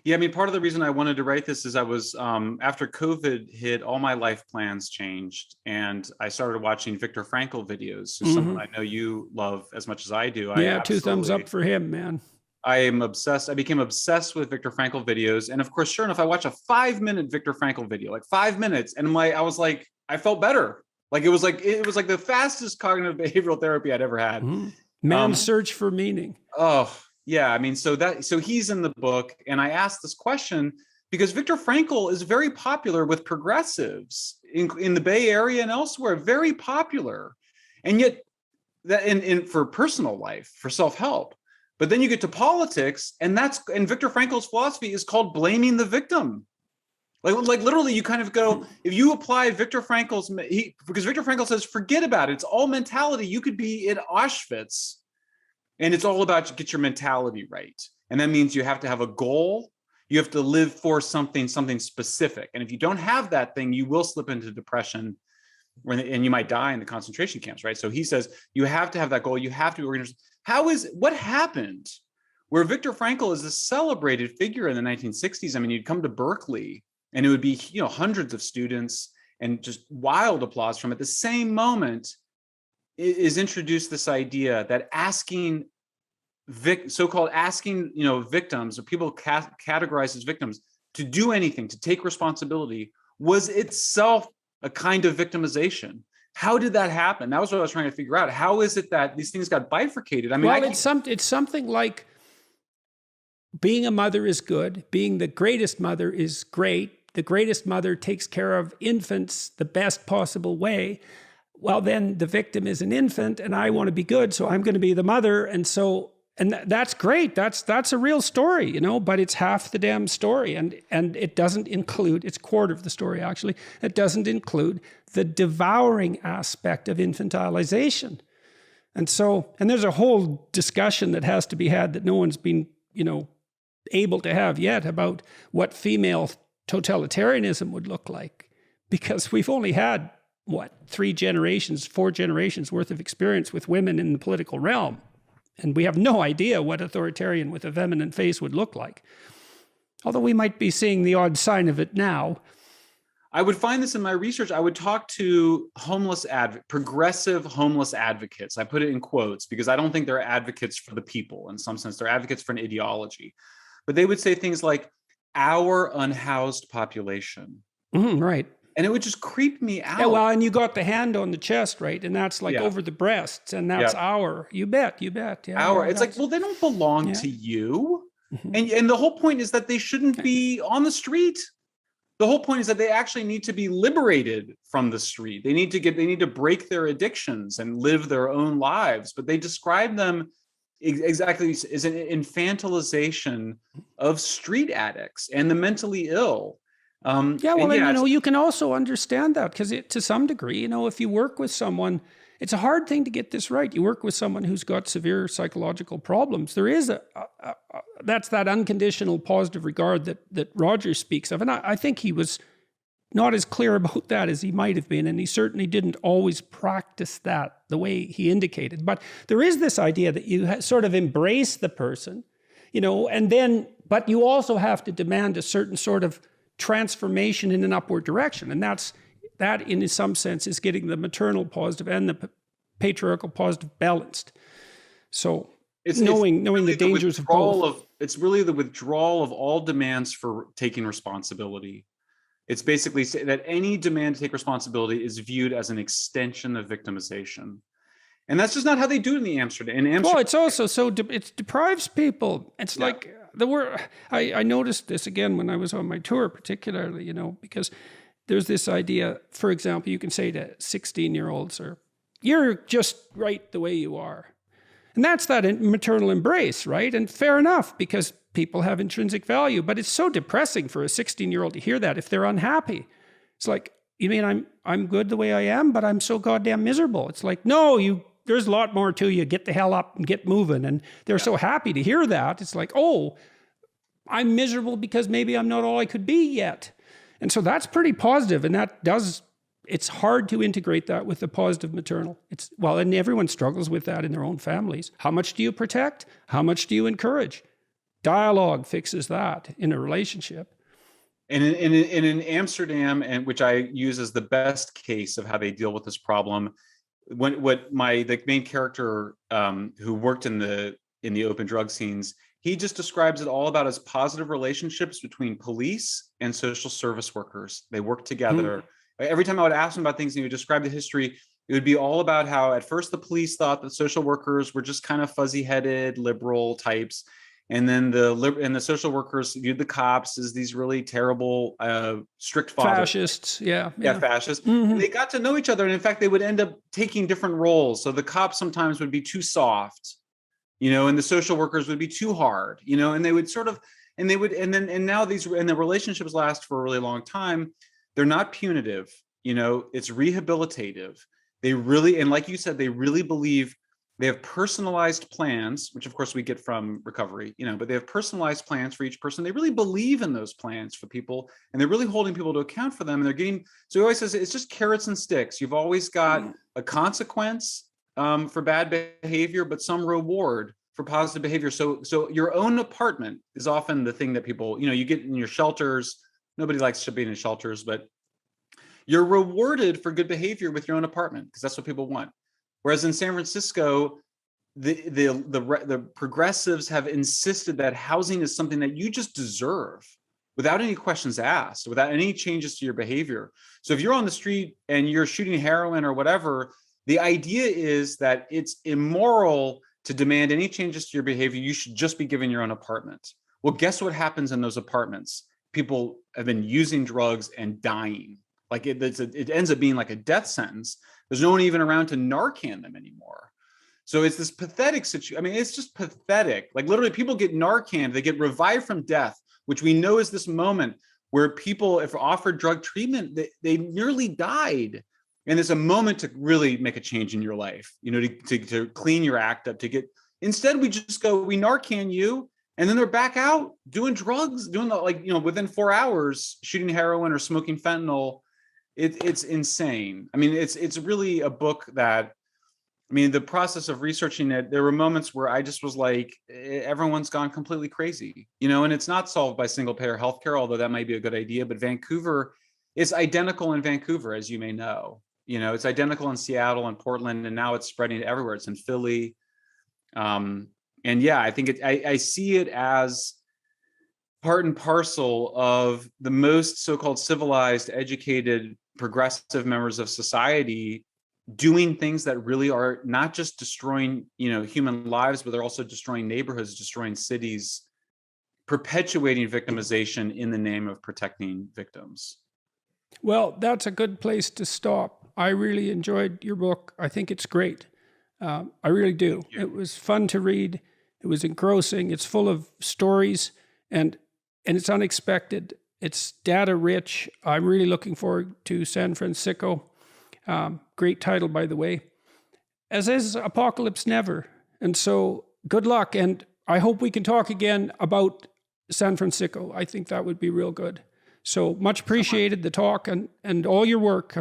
Yeah, I mean, part of the reason I wanted to write this is I was, after COVID hit, all my life plans changed. And I started watching Viktor Frankl videos, who's someone I know you love as much as I do. Yeah, 2 thumbs up for him, man. I am obsessed. I became obsessed with Viktor Frankl videos. And of course, sure enough, I watch a 5-minute Viktor Frankl video, like 5 minutes. And I was like, I felt better. Like it was like the fastest cognitive behavioral therapy I'd ever had. Man's search for meaning. Oh, yeah. I mean, so he's in the book. And I asked this question because Viktor Frankl is very popular with progressives in the Bay Area and elsewhere, very popular. And yet that for personal life, for self-help. But then you get to politics, and Viktor Frankl's philosophy is called blaming the victim. Like literally, you kind of go, if you apply Viktor Frankl's, because Viktor Frankl says, forget about it. It's all mentality. You could be in Auschwitz, and it's all about get your mentality right. And that means you have to have a goal. You have to live for something specific. And if you don't have that thing, you will slip into depression, and you might die in the concentration camps, right? So he says you have to have that goal. You have to organize. What happened where Viktor Frankl is a celebrated figure in the 1960s? I mean, you'd come to Berkeley and it would be, hundreds of students and just wild applause from it. The same moment is introduced this idea that asking victims, or people categorized as victims, to do anything, to take responsibility, was itself a kind of victimization. How did that happen? That was what I was trying to figure out. How is it that these things got bifurcated? I mean, well, it's something like being a mother is good. Being the greatest mother is great. The greatest mother takes care of infants the best possible way. Well, then the victim is an infant, and I want to be good, so I'm going to be the mother. And that's great. That's a real story, but it's half the damn story. And it doesn't include, it's quarter of the story actually, it doesn't include the devouring aspect of infantilization. And there's a whole discussion that has to be had that no one's been, able to have yet about what female totalitarianism would look like. Because we've only had, 4 generations worth of experience with women in the political realm. And we have no idea what authoritarian with a feminine face would look like. Although we might be seeing the odd sign of it now. I would find this in my research. I would talk to progressive homeless advocates. I put it in quotes because I don't think they're advocates for the people in some sense. They're advocates for an ideology. But they would say things like, our unhoused population. Right. And it would just creep me out. Yeah, well, and you got the hand on the chest, right? And that's like over the breasts, and that's our. You bet. Yeah, our. It's like, well, they don't belong to you. And the whole point is that they shouldn't be on the street. The whole point is that they actually need to be liberated from the street. They need to break their addictions and live their own lives. But they describe them exactly as an infantilization of street addicts and the mentally ill. You can also understand that because to some degree, if you work with someone, it's a hard thing to get this right. You work with someone who's got severe psychological problems. There is that's that unconditional positive regard that Roger speaks of. And I think he was not as clear about that as he might have been. And he certainly didn't always practice that the way he indicated. But there is this idea that you sort of embrace the person, but you also have to demand a certain sort of transformation in an upward direction. And that in some sense is getting the maternal positive and the patriarchal positive balanced. So it's knowing the dangers of both. It's really the withdrawal of all demands for taking responsibility. It's basically that any demand to take responsibility is viewed as an extension of victimization. And that's just not how they do it in Amsterdam. Well, it's also it deprives people. It's like I noticed this again when I was on my tour, particularly, because there's this idea, for example, you can say to 16-year-olds, you're just right the way you are. And that's that maternal embrace, right? And fair enough, because people have intrinsic value, but it's so depressing for a 16-year-old to hear that if they're unhappy. It's like, you mean I'm good the way I am, but I'm so goddamn miserable. It's like, no, there's a lot more to you. Get the hell up and get moving. And they're so happy to hear that. It's like, oh, I'm miserable because maybe I'm not all I could be yet. And so that's pretty positive. And it's hard to integrate that with the positive maternal. And everyone struggles with that in their own families. How much do you protect? How much do you encourage? Dialogue fixes that in a relationship. And in Amsterdam, and which I use as the best case of how they deal with this problem, the main character who worked in the open drug scenes, he just describes it all about as positive relationships between police and social service workers. They work together. Every time I would ask him about things, and he would describe the history, it would be all about how at first the police thought that social workers were just kind of fuzzy-headed liberal types. And then the social workers viewed the cops as these really terrible, strict fathers. Fascists, yeah. Fascists. Mm-hmm. They got to know each other, and in fact, they would end up taking different roles. So the cops sometimes would be too soft, and the social workers would be too hard, and they would and the relationships last for a really long time. They're not punitive, it's rehabilitative. They really, and like you said, they really believe. They have personalized plans, which of course we get from recovery, but they have personalized plans for each person. They really believe in those plans for people, and they're really holding people to account for them. And so he always says, it's just carrots and sticks. You've always got a consequence for bad behavior, but some reward for positive behavior. So your own apartment is often the thing that people, you get in your shelters. Nobody likes to be in shelters, but you're rewarded for good behavior with your own apartment because that's what people want. Whereas in San Francisco, the progressives have insisted that housing is something that you just deserve without any questions asked, without any changes to your behavior. So if you're on the street and you're shooting heroin or whatever, the idea is that it's immoral to demand any changes to your behavior. You should just be given your own apartment. Well, guess what happens in those apartments? People have been using drugs and dying. Like it ends up being like a death sentence. There's no one even around to Narcan them anymore. So it's this pathetic situation. I mean, it's just pathetic. Like literally people get Narcan, they get revived from death, which we know is this moment where people, if offered drug treatment, they nearly died. And it's a moment to really make a change in your life, to clean your act up, instead we just go, we Narcan you, and then they're back out doing drugs, within 4 hours, shooting heroin or smoking fentanyl. It's insane. I mean, it's really a book that, the process of researching it, there were moments where I just was like, everyone's gone completely crazy, and it's not solved by single payer healthcare, although that might be a good idea. But Vancouver is identical in Vancouver, as you may know. It's identical in Seattle and Portland, and now it's spreading everywhere. It's in Philly. And yeah, I think I see it as part and parcel of the most so-called civilized, educated, progressive members of society doing things that really are not just destroying, human lives, but they're also destroying neighborhoods, destroying cities, perpetuating victimization in the name of protecting victims. Well, that's a good place to stop. I really enjoyed your book. I think it's great. I really do. It was fun to read. It was engrossing. It's full of stories, and it's unexpected. It's data rich. I'm really looking forward to San Fransicko. Great title, by the way. As is Apocalypse Never. And so good luck. And I hope we can talk again about San Fransicko. I think that would be real good. So much appreciated the talk and all your work.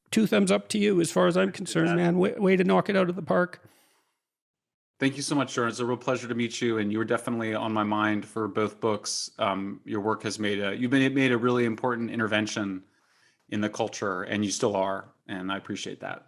2 thumbs up to you as far as I'm concerned, man. Way to knock it out of the park. Thank you so much, Jordan. It's a real pleasure to meet you, and you were definitely on my mind for both books. Your work has made a really important intervention in the culture, and you still are, and I appreciate that.